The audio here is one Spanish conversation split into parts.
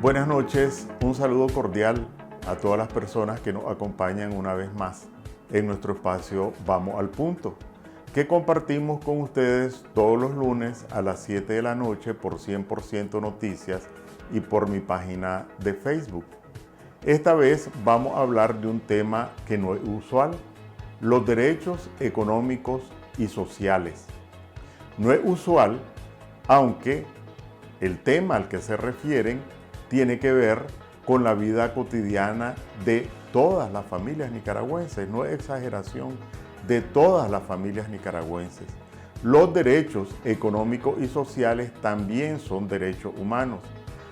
Buenas noches, un saludo cordial a todas las personas que nos acompañan una vez más en nuestro espacio Vamos al Punto, que compartimos con ustedes todos los lunes a las 7 de la noche por 100% Noticias y por mi página de Facebook. Esta vez vamos a hablar de un tema que no es usual, los derechos económicos y sociales. No es usual, aunque el tema al que se refieren tiene que ver con la vida cotidiana de todas las familias nicaragüenses, no es exageración, de todas las familias nicaragüenses. Los derechos económicos y sociales también son derechos humanos,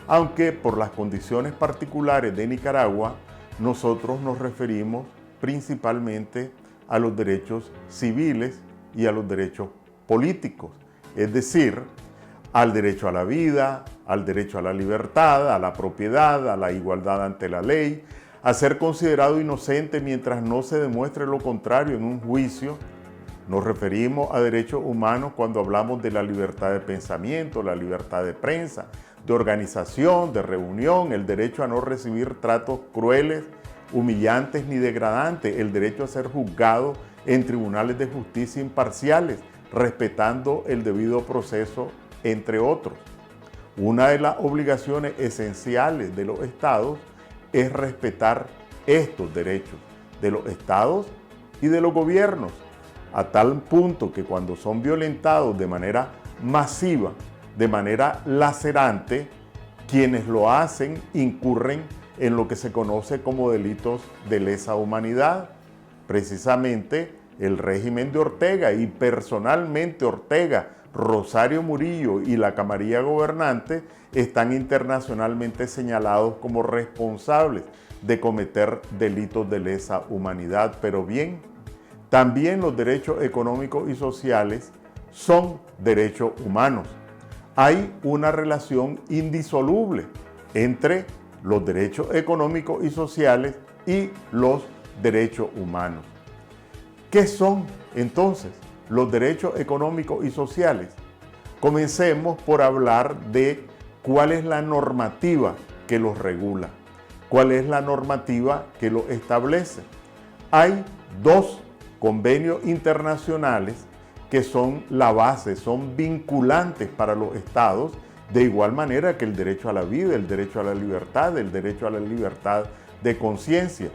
aunque por las condiciones particulares de Nicaragua, nosotros nos referimos principalmente a los derechos civiles y a los derechos políticos, es decir, al derecho a la vida, al derecho a la libertad, a la propiedad, a la igualdad ante la ley, a ser considerado inocente mientras no se demuestre lo contrario en un juicio. Nos referimos a derechos humanos cuando hablamos de la libertad de pensamiento, la libertad de prensa, de organización, de reunión, el derecho a no recibir tratos crueles, humillantes ni degradantes, el derecho a ser juzgado en tribunales de justicia imparciales, respetando el debido proceso, entre otros. Una de las obligaciones esenciales de los estados es respetar estos derechos de los estados y de los gobiernos, a tal punto que cuando son violentados de manera masiva, de manera lacerante, quienes lo hacen incurren en lo que se conoce como delitos de lesa humanidad. Precisamente el régimen de Ortega y personalmente Ortega, Rosario Murillo y la camarilla gobernante están internacionalmente señalados como responsables de cometer delitos de lesa humanidad. Pero bien, también los derechos económicos y sociales son derechos humanos. Hay una relación indisoluble entre los derechos económicos y sociales y los derechos humanos. ¿Qué son entonces los derechos económicos y sociales? Comencemos por hablar de cuál es la normativa que los regula, cuál es la normativa que los establece. Hay dos convenios internacionales que son la base, son vinculantes para los estados, de igual manera que el derecho a la vida, el derecho a la libertad, el derecho a la libertad de conciencia.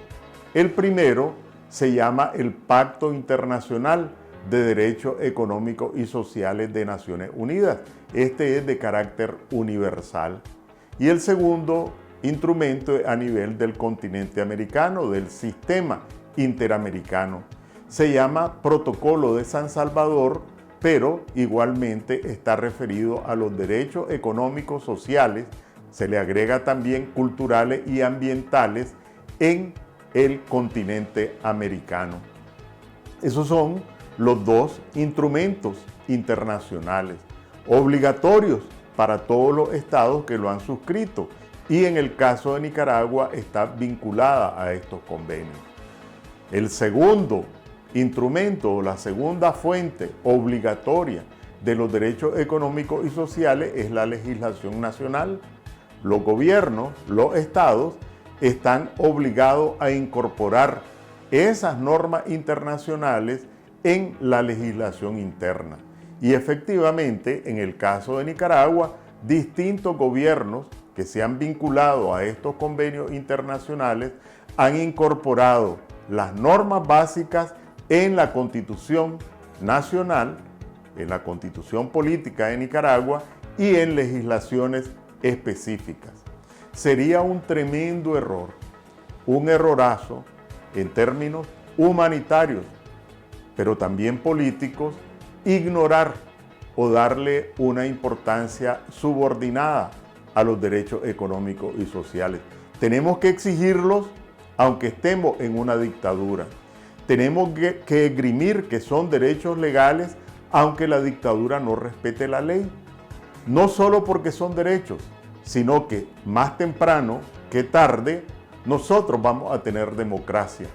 El primero se llama el Pacto Internacional de Derechos Económicos y Sociales de Naciones Unidas. Este es de carácter universal. Y el segundo instrumento es a nivel del continente americano, del sistema interamericano. Se llama Protocolo de San Salvador, pero igualmente está referido a los derechos económicos sociales, se le agrega también culturales y ambientales en el continente americano. Esos son los dos instrumentos internacionales obligatorios para todos los estados que lo han suscrito, y en el caso de Nicaragua está vinculada a estos convenios. El segundo instrumento o la segunda fuente obligatoria de los derechos económicos y sociales es la legislación nacional. Los gobiernos, los estados, están obligados a incorporar esas normas internacionales en la legislación interna. Y efectivamente, en el caso de Nicaragua, distintos gobiernos que se han vinculado a estos convenios internacionales han incorporado las normas básicas en la Constitución Nacional, en la Constitución Política de Nicaragua y en legislaciones específicas. Sería un tremendo error, un errorazo en términos humanitarios, pero también políticos, ignorar o darle una importancia subordinada a los derechos económicos y sociales. Tenemos que exigirlos aunque estemos en una dictadura. Tenemos que esgrimir que son derechos legales aunque la dictadura no respete la ley. No solo porque son derechos, sino que más temprano que tarde nosotros vamos a tener democracia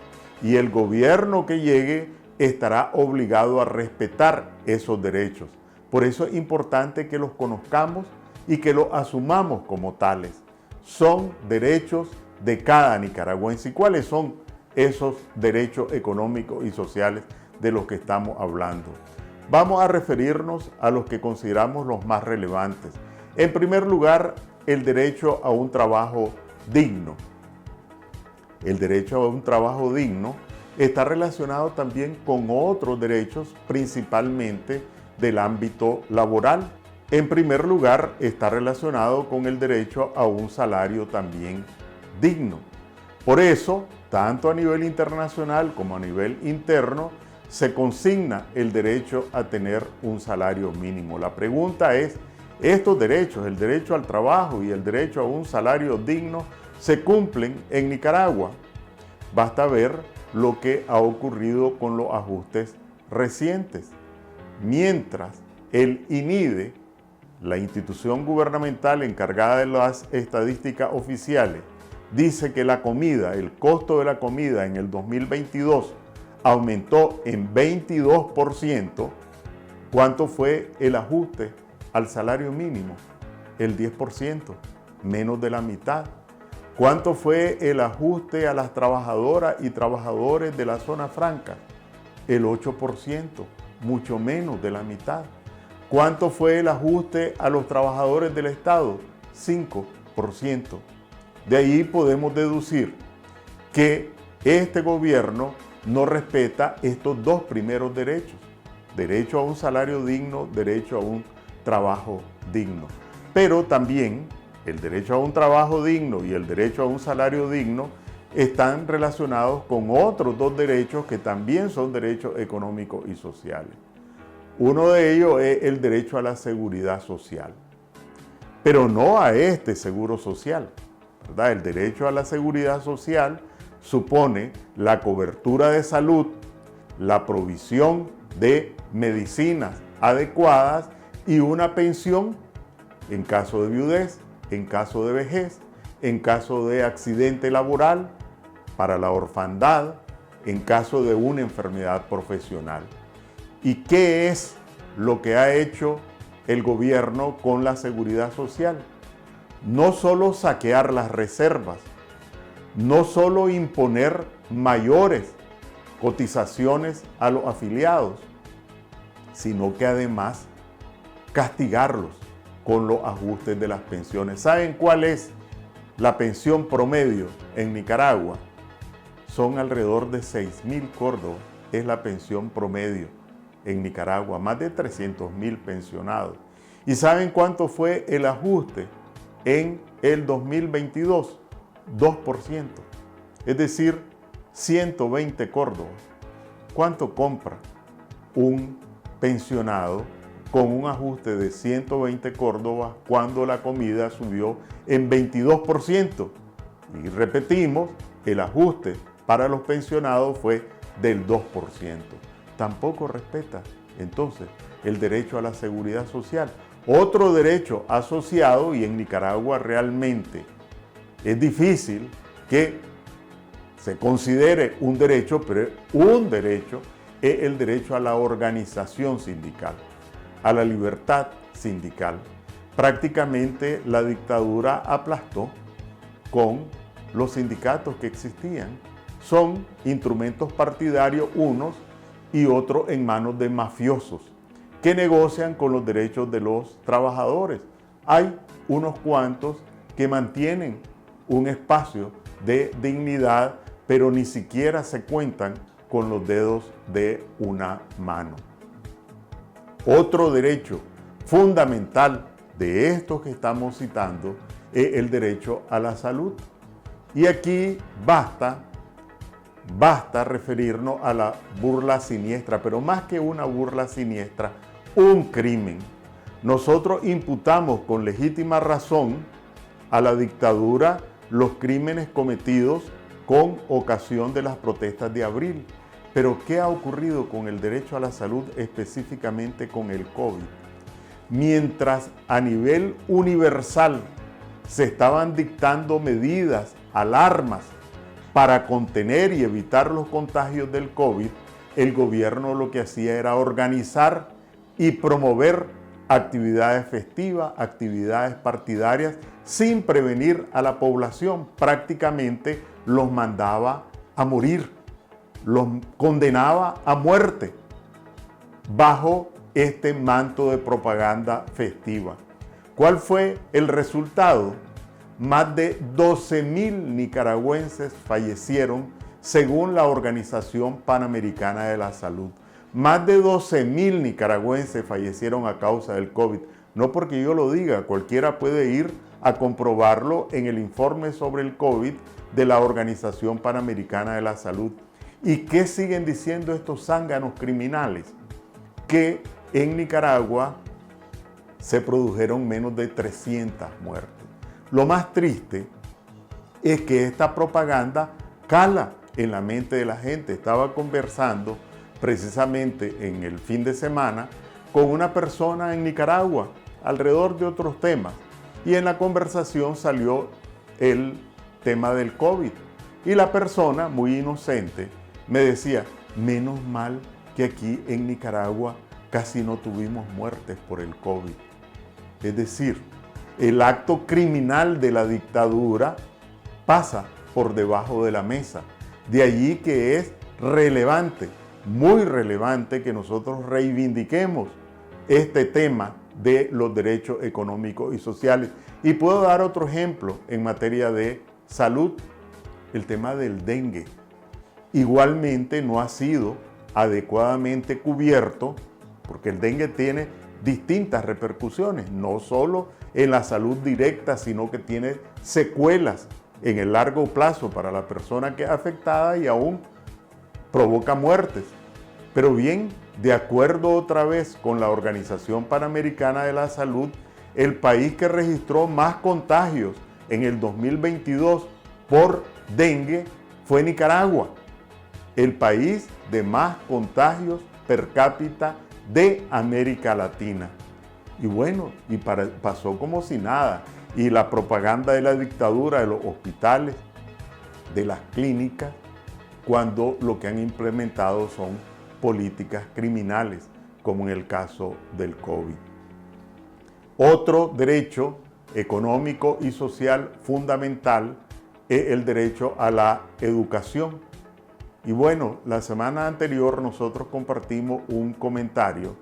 y el gobierno que llegue estará obligado a respetar esos derechos. Por eso es importante que los conozcamos y que los asumamos como tales. son derechos de cada nicaragüense. ¿Y cuáles son esos derechos económicos y sociales de los que estamos hablando? Vamos a referirnos a los que consideramos los más relevantes. En primer lugar, el derecho a un trabajo digno. El derecho a un trabajo digno está relacionado también con otros derechos, principalmente del ámbito laboral. En primer lugar, está relacionado con el derecho a un salario también digno. Por eso, tanto a nivel internacional como a nivel interno, se consigna el derecho a tener un salario mínimo. La pregunta es, ¿estos derechos, el derecho al trabajo y el derecho a un salario digno, se cumplen en Nicaragua? Basta ver lo que ha ocurrido con los ajustes recientes. Mientras el INIDE, la institución gubernamental encargada de las estadísticas oficiales, dice que la comida, el costo de la comida en el 2022 aumentó en 22%, ¿cuánto fue el ajuste al salario mínimo? El 10%, menos de la mitad. ¿Cuánto fue el ajuste a las trabajadoras y trabajadores de la zona franca? El 8%, mucho menos de la mitad. ¿Cuánto fue el ajuste a los trabajadores del Estado? 5%. De ahí podemos deducir que este gobierno no respeta estos dos primeros derechos. Derecho a un salario digno, derecho a un trabajo digno. Pero también el derecho a un trabajo digno y el derecho a un salario digno están relacionados con otros dos derechos que también son derechos económicos y sociales. Uno de ellos es el derecho a la seguridad social, pero no a este seguro social, ¿verdad? El derecho a la seguridad social supone la cobertura de salud, la provisión de medicinas adecuadas y una pensión en caso de viudez, en caso de vejez, en caso de accidente laboral, para la orfandad, en caso de una enfermedad profesional. ¿Y qué es lo que ha hecho el gobierno con la seguridad social? No solo saquear las reservas, no solo imponer mayores cotizaciones a los afiliados, sino que además castigarlos con los ajustes de las pensiones. ¿Saben cuál es la pensión promedio en Nicaragua? Son alrededor de 6.000 córdobas, es la pensión promedio en Nicaragua, más de 300.000 pensionados. ¿Y saben cuánto fue el ajuste en el 2022? 2%, es decir, 120 córdobas. ¿Cuánto compra un pensionado con un ajuste de 120 córdobas cuando la comida subió en 22%? Y repetimos, el ajuste para los pensionados fue del 2%. Tampoco respeta entonces el derecho a la seguridad social. Otro derecho asociado, y en Nicaragua realmente es difícil que se considere un derecho, pero un derecho es el derecho a la organización sindical, a la libertad sindical. Prácticamente la dictadura aplastó con los sindicatos que existían. Son instrumentos partidarios unos y otros en manos de mafiosos que negocian con los derechos de los trabajadores. Hay unos cuantos que mantienen un espacio de dignidad, pero ni siquiera se cuentan con los dedos de una mano. Otro derecho fundamental de estos que estamos citando es el derecho a la salud. Y aquí basta referirnos a la burla siniestra, pero más que una burla siniestra, un crimen. Nosotros imputamos con legítima razón a la dictadura los crímenes cometidos con ocasión de las protestas de abril. Pero ¿qué ha ocurrido con el derecho a la salud, específicamente con el COVID? Mientras a nivel universal se estaban dictando medidas, alarmas, para contener y evitar los contagios del COVID, el gobierno lo que hacía era organizar y promover actividades festivas, actividades partidarias, sin prevenir a la población. Prácticamente los mandaba a morir, los condenaba a muerte bajo este manto de propaganda festiva. ¿Cuál fue el resultado? Más de 12,000 nicaragüenses fallecieron según la Organización Panamericana de la Salud. Más de 12,000 nicaragüenses fallecieron a causa del COVID. No porque yo lo diga, cualquiera puede ir a comprobarlo en el informe sobre el COVID de la Organización Panamericana de la Salud. ¿Y qué siguen diciendo estos zánganos criminales? Que en Nicaragua se produjeron menos de 300 muertes. Lo más triste es que esta propaganda cala en la mente de la gente. Estaba conversando precisamente en el fin de semana con una persona en Nicaragua alrededor de otros temas, y en la conversación salió el tema del COVID, y la persona, muy inocente, me decía: menos mal que aquí en Nicaragua casi no tuvimos muertes por el COVID. Es decir, el acto criminal de la dictadura pasa por debajo de la mesa. De allí que es relevante, muy relevante, que nosotros reivindiquemos este tema de los derechos económicos y sociales. Y puedo dar otro ejemplo en materia de salud, el tema del dengue. Igualmente no ha sido adecuadamente cubierto, porque el dengue tiene distintas repercusiones, no solo en la salud directa, sino que tiene secuelas en el largo plazo para la persona que es afectada y aún provoca muertes. Pero bien, de acuerdo otra vez con la Organización Panamericana de la Salud, el país que registró más contagios en el 2022 por dengue fue Nicaragua, el país de más contagios per cápita de América Latina. Y bueno, pasó como si nada. Y la propaganda de la dictadura, de los hospitales, de las clínicas, cuando lo que han implementado son políticas criminales, como en el caso del COVID. Otro derecho económico y social fundamental es el derecho a la educación. Y bueno, la semana anterior nosotros compartimos un comentario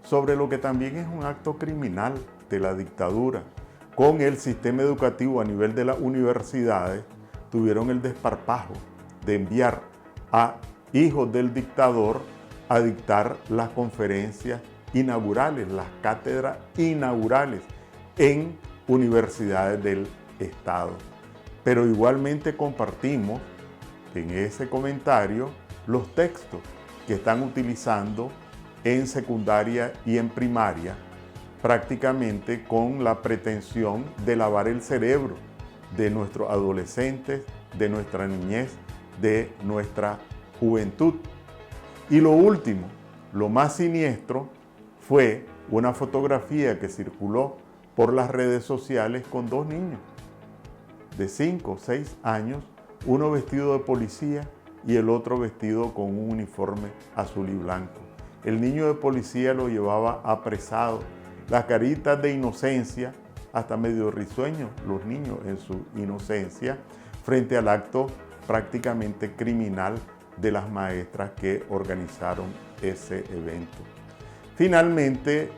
sobre lo que también es un acto criminal de la dictadura. Con el sistema educativo a nivel de las universidades, tuvieron el desparpajo de enviar a hijos del dictador a dictar las conferencias inaugurales, las cátedras inaugurales en universidades del Estado. Pero igualmente compartimos en ese comentario los textos que están utilizando en secundaria y en primaria, prácticamente con la pretensión de lavar el cerebro de nuestros adolescentes, de nuestra niñez, de nuestra juventud. Y lo último, lo más siniestro, fue una fotografía que circuló por las redes sociales con dos niños de 5 o 6 años, uno vestido de policía y el otro vestido con un uniforme azul y blanco. El niño de policía lo llevaba apresado, las caritas de inocencia, hasta medio risueños los niños en su inocencia, frente al acto prácticamente criminal de las maestras que organizaron ese evento. Finalmente,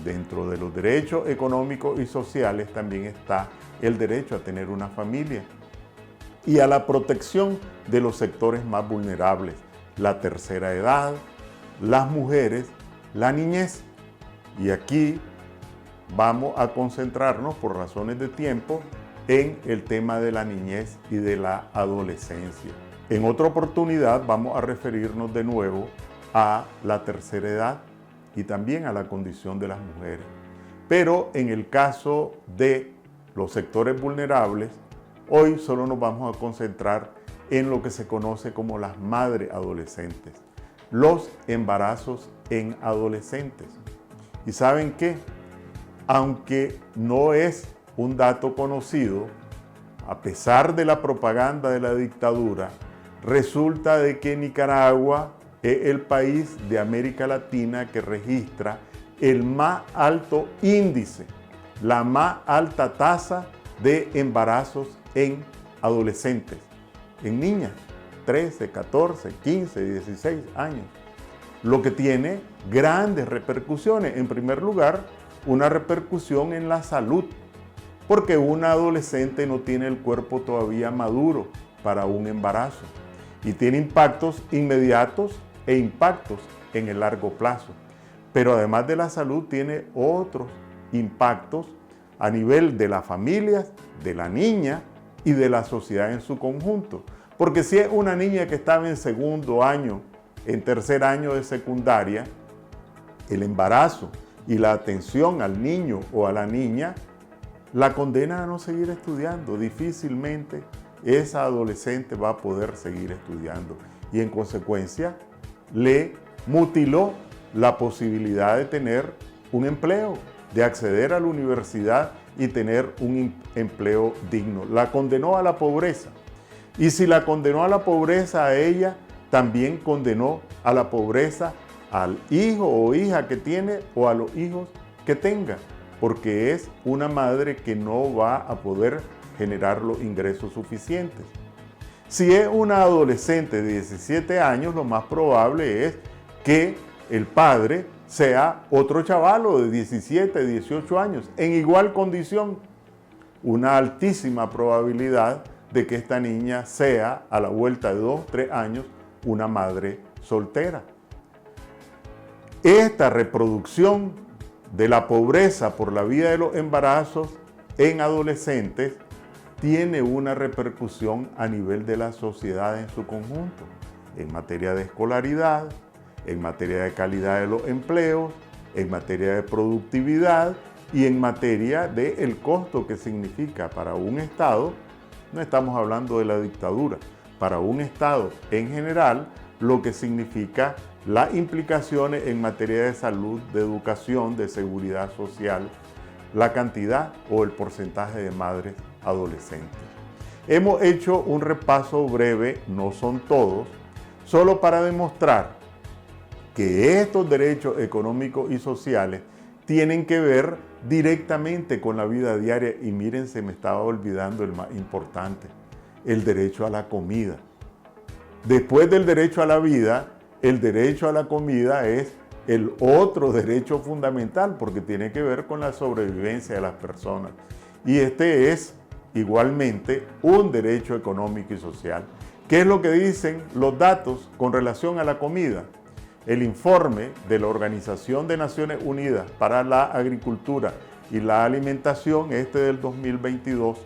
dentro de los derechos económicos y sociales también está el derecho a tener una familia y a la protección de los sectores más vulnerables, la tercera edad, las mujeres, la niñez. Y aquí vamos a concentrarnos por razones de tiempo en el tema de la niñez y de la adolescencia. En otra oportunidad vamos a referirnos de nuevo a la tercera edad y también a la condición de las mujeres. Pero en el caso de los sectores vulnerables, hoy solo nos vamos a concentrar en lo que se conoce como las madres adolescentes, los embarazos en adolescentes. ¿Y saben qué? Aunque no es un dato conocido, a pesar de la propaganda de la dictadura, resulta de que Nicaragua es el país de América Latina que registra el más alto índice, la más alta tasa de embarazos en adolescentes, en niñas, 13, 14, 15, 16 años, lo que tiene grandes repercusiones. En primer lugar, una repercusión en la salud, porque una adolescente no tiene el cuerpo todavía maduro para un embarazo y tiene impactos inmediatos e impactos en el largo plazo. Pero además de la salud, tiene otros impactos a nivel de las familias, de la niña y de la sociedad en su conjunto. Porque si es una niña que estaba en segundo año, en tercer año de secundaria, el embarazo y la atención al niño o a la niña la condena a no seguir estudiando. Difícilmente esa adolescente va a poder seguir estudiando y en consecuencia le mutiló la posibilidad de tener un empleo, de acceder a la universidad y tener un empleo digno. La condenó a la pobreza. Y si la condenó a la pobreza a ella, también condenó a la pobreza al hijo o hija que tiene o a los hijos que tenga, porque es una madre que no va a poder generar los ingresos suficientes. Si es una adolescente de 17 años, lo más probable es que el padre sea otro chavalo de 17, 18 años, en igual condición. Una altísima probabilidad de que esta niña sea, a la vuelta de 2, 3 años, una madre soltera. Esta reproducción de la pobreza por la vía de los embarazos en adolescentes tiene una repercusión a nivel de la sociedad en su conjunto, en materia de escolaridad, en materia de calidad de los empleos, en materia de productividad y en materia del costo que significa para un Estado. No estamos hablando de la dictadura, para un Estado en general, lo que significa las implicaciones en materia de salud, de educación, de seguridad social, la cantidad o el porcentaje de madres adolescentes. Hemos hecho un repaso breve, no son todos, solo para demostrar que estos derechos económicos y sociales tienen que ver directamente con la vida diaria. Y miren, se me estaba olvidando el más importante, el derecho a la comida. Después del derecho a la vida, el derecho a la comida es el otro derecho fundamental porque tiene que ver con la sobrevivencia de las personas. Y este es igualmente un derecho económico y social. ¿Qué es lo que dicen los datos con relación a la comida? El informe de la Organización de Naciones Unidas para la Agricultura y la Alimentación, este del 2022,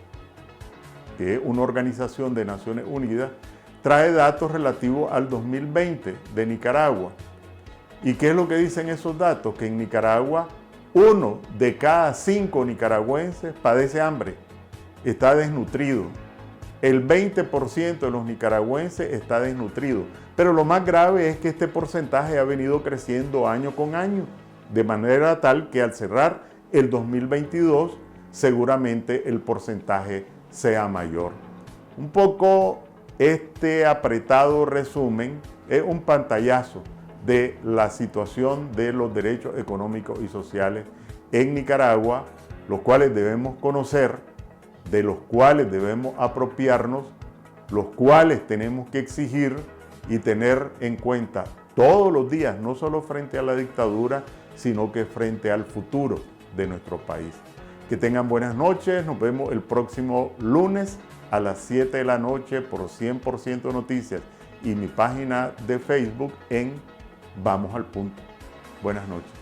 que es una organización de Naciones Unidas, trae datos relativos al 2020 de Nicaragua. ¿Y qué es lo que dicen esos datos? Que en Nicaragua 1 de cada 5 nicaragüenses padece hambre, está desnutrido. El 20% de los nicaragüenses está desnutrido. Pero lo más grave es que este porcentaje ha venido creciendo año con año, de manera tal que al cerrar el 2022 seguramente el porcentaje sea mayor. Un poco este apretado resumen es un pantallazo de la situación de los derechos económicos y sociales en Nicaragua, los cuales debemos conocer, de los cuales debemos apropiarnos, los cuales tenemos que exigir y tener en cuenta todos los días, no solo frente a la dictadura, sino que frente al futuro de nuestro país. Que tengan buenas noches, nos vemos el próximo lunes a las 7 de la noche por 100% Noticias y mi página de Facebook en Vamos al Punto. Buenas noches.